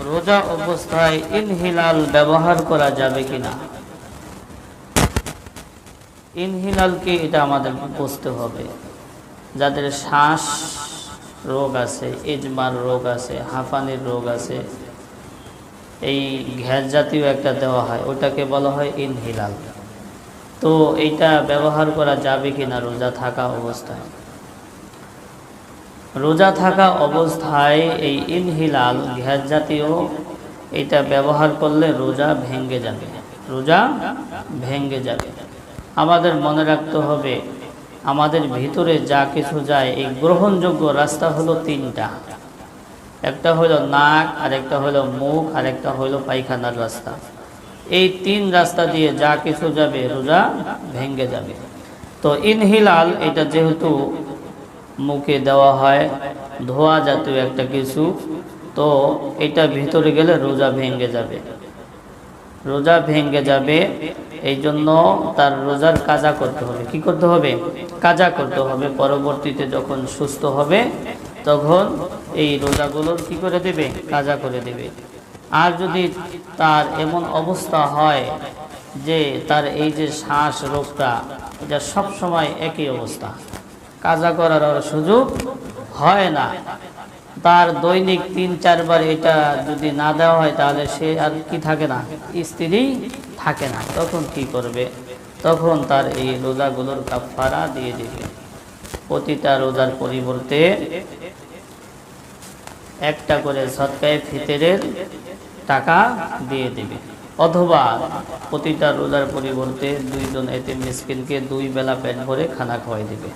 রোজা অবস্থায় ইনহিলাল ব্যবহার করা যাবে কিনা? ইনহিলাল কি, এটা আমাদের বুঝতে হবে। যাদের শ্বাস রোগ আছে, ইজমার রোগ আছে, হাঁফানির রোগ আছে, এই গ্যাস জাতীয় একটা দেওয়া হয়, ওটাকে বলা হয় ইনহিলাল। তো এইটা ব্যবহার করা যাবে কিনা রোজা থাকা অবস্থায়? রোজা থাকা অবস্থায় এই ইনহিলাল গ্যাস জাতীয় এটা ব্যবহার করলে রোজা ভেঙে যাবে, রোজা ভেঙে যাবে। আমাদের মনে রাখতে হবে, আমাদের ভিতরে যা কিছু যায় এই গ্রহণযোগ্য রাস্তা হলো তিনটা। একটা হলো নাক, আরেকটা হলো মুখ, আরেকটা হলো পায়খানার রাস্তা। এই তিন রাস্তা দিয়ে যা কিছু যাবে রোজা ভেঙে যাবে। তো ইনহিলাল এটা যেহেতু মুখে দেওয়া হয়, ধোয়া জাতীয় একটা কিছু, তো এটা ভিতরে গেলে রোজা ভেঙে যাবে, রোজা ভেঙে যাবে। এই জন্য তার রোজার কাজা করতে হবে। কি করতে হবে? কাজা করতে হবে। পরবর্তীতে যখন সুস্থ হবে তখন এই রোজাগুলোর কি করে দেবে? কাজা করে দেবে। আর যদি তার এমন অবস্থা হয় যে তার এই যে শ্বাস রোগটা, এটা সব সময় একই অবস্থা, কাজা করার আর সুযোগ হয় না, তার দৈনিক ৩-৪ বার এটা যদি না দেওয়া হয় তাহলে সে আর কি থাকে না, স্ত্রী থাকে না। তখন কি করবে? তখন তার এই রোজাগুলোর কাফারা দিয়ে দিবে। প্রতিটা রোজার পরিবর্তে একটা করে সদকায়ে ফিতরের টাকা দিয়ে দিবে, অথবা প্রতিটা রোজার পরিবর্তে 2 জন এতিম মিসকিনকে 2 বেলা পেট ভরে খানা খাওয়াই দিবে।